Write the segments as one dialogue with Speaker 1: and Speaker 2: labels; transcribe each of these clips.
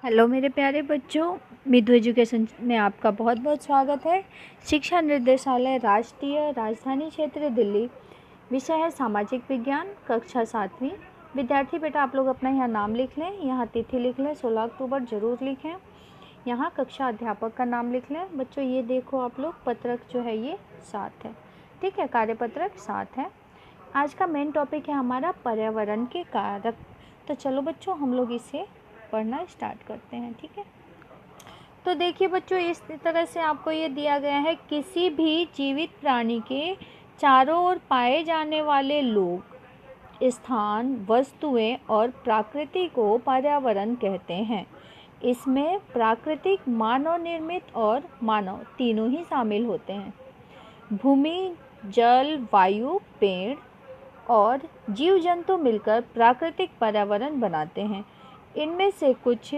Speaker 1: Hello मेरे प्यारे बच्चों, मिदु एजुकेशन में आपका बहुत बहुत स्वागत है। शिक्षा निर्देशालय राष्ट्रीय राजधानी क्षेत्र दिल्ली, विषय है सामाजिक विज्ञान, कक्षा 7वीं। विद्यार्थी बेटा आप लोग अपना यहाँ नाम लिख लें, यहाँ तिथि लिख लें, 16 अक्टूबर ज़रूर लिखें। यहाँ कक्षा अध्यापक का नाम लिख लें। बच्चों ये देखो आप लोग, पत्रक जो है ये 7 है, ठीक है, कार्यपत्रक 7 है। आज का मेन टॉपिक है हमारा पर्यावरण के कारक। तो चलो बच्चों हम लोग इसे पढ़ना स्टार्ट करते हैं, ठीक है। तो देखिए बच्चों, इस तरह से आपको ये दिया गया है, किसी भी जीवित प्राणी के चारों ओर पाए जाने वाले लोग, स्थान, वस्तुएं और प्रकृति को पर्यावरण कहते हैं। इसमें प्राकृतिक, मानव निर्मित और मानव तीनों ही शामिल होते हैं। भूमि, जल, वायु, पेड़ और जीव जंतु मिलकर प्राकृतिक पर्यावरण बनाते हैं। इनमें से कुछ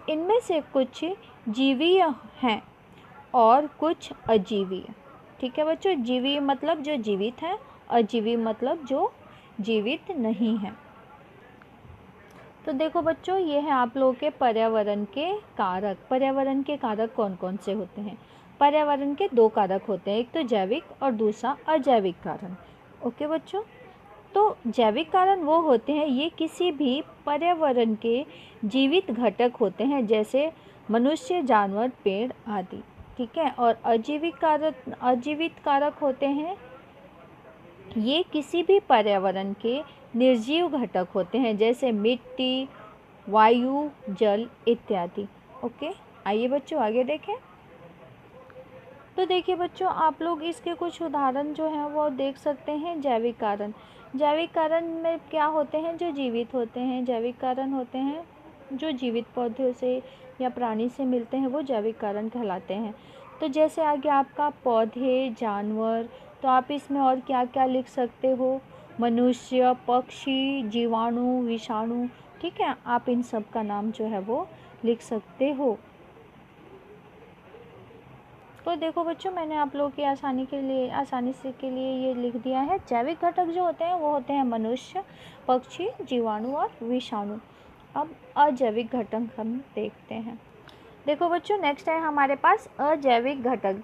Speaker 1: इनमें से कुछ जीवीय हैं और कुछ अजीवीय, ठीक है बच्चों। जीवीय मतलब जो जीवित है, अजीवीय मतलब जो जीवित नहीं है। तो देखो बच्चों, ये है आप लोगों के पर्यावरण के कारक। पर्यावरण के कारक कौन कौन से होते हैं? पर्यावरण के 2 कारक होते हैं, एक तो जैविक और दूसरा अजैविक कारण। ओके बच्चों, तो जैविक कारण वो होते हैं, ये किसी भी पर्यावरण के जीवित घटक होते हैं, जैसे मनुष्य, जानवर, पेड़ आदि, ठीक है। और अजीवित कारक होते हैं, ये किसी भी पर्यावरण के निर्जीव घटक होते हैं, जैसे मिट्टी, वायु, जल इत्यादि। ओके, आइए बच्चों आगे देखें। तो देखिए बच्चों, आप लोग इसके कुछ उदाहरण जो हैं वो देख सकते हैं। जैविक कारण, जैविक कारण में क्या होते हैं? जो जीवित होते हैं। जैविक कारण होते हैं जो जीवित पौधों से या प्राणी से मिलते हैं, वो जैविक कारण कहलाते हैं। तो जैसे आ गया आपका पौधे, जानवर, तो आप इसमें और क्या क्या लिख सकते हो? मनुष्य, पक्षी, जीवाणु, विषाणु, ठीक है। आप इन सब का नाम जो है वो लिख सकते हो। तो देखो बच्चों, मैंने आप लोगों की आसानी से के लिए ये लिख दिया है। जैविक घटक जो होते हैं वो होते हैं मनुष्य, पक्षी, जीवाणु और विषाणु। अब अजैविक घटक हम देखते हैं। देखो बच्चों, नेक्स्ट है हमारे पास अजैविक घटक,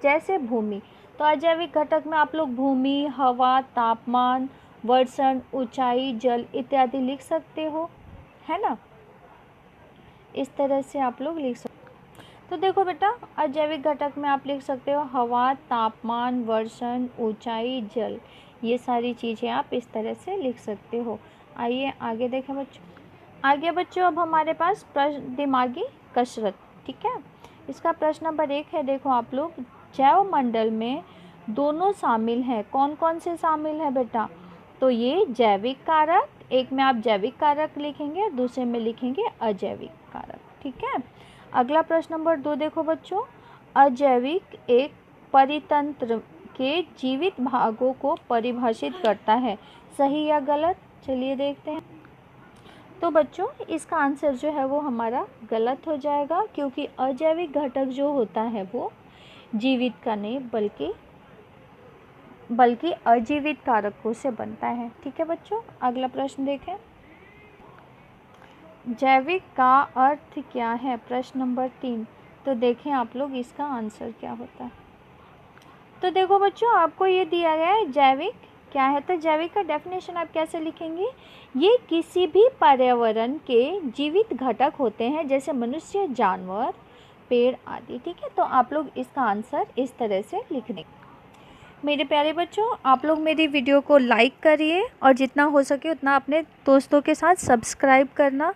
Speaker 1: जैसे भूमि। तो अजैविक घटक में आप लोग भूमि, हवा, तापमान, वर्षण, ऊंचाई, जल इत्यादि लिख सकते हो, है ना। इस तरह से आप लोग लिख सकते हो। तो देखो बेटा, अजैविक घटक में आप लिख सकते हो हवा, तापमान, वर्षण, ऊंचाई, जल, ये सारी चीज़ें आप इस तरह से लिख सकते हो। आइए आगे देखें बच्चों। आगे बच्चों, अब हमारे पास दिमागी कसरत, ठीक है। इसका प्रश्न नंबर 1 है, देखो आप लोग, जैव मंडल में दोनों शामिल हैं। कौन कौन से शामिल है बेटा? तो ये जैविक कारक, एक में आप जैविक कारक लिखेंगे और दूसरे में लिखेंगे अजैविक कारक, ठीक है। अगला प्रश्न नंबर 2 देखो बच्चों, अजैविक एक परितंत्र के जीवित भागों को परिभाषित करता है, सही या गलत? चलिए देखते हैं। तो बच्चों, इसका आंसर जो है वो हमारा गलत हो जाएगा, क्योंकि अजैविक घटक जो होता है वो जीवित का नहीं बल्कि अजीवित कारकों से बनता है, ठीक है बच्चों। अगला प्रश्न देखें, जैविक का अर्थ क्या है? प्रश्न नंबर 3। तो देखें आप लोग इसका आंसर क्या होता है। तो देखो बच्चों, आपको ये दिया गया है जैविक क्या है। तो जैविक का डेफिनेशन आप कैसे लिखेंगे? ये किसी भी पर्यावरण के जीवित घटक होते हैं, जैसे मनुष्य, जानवर, पेड़ आदि, ठीक है। तो आप लोग इसका आंसर इस तरह से लिख देंगे। मेरे प्यारे बच्चों, आप लोग मेरी वीडियो को लाइक करिए और जितना हो सके उतना अपने दोस्तों के साथ सब्सक्राइब करना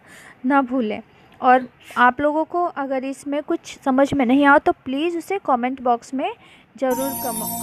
Speaker 1: ना भूलें। और आप लोगों को अगर इसमें कुछ समझ में नहीं आया तो प्लीज़ उसे कमेंट बॉक्स में ज़रूर कमेंट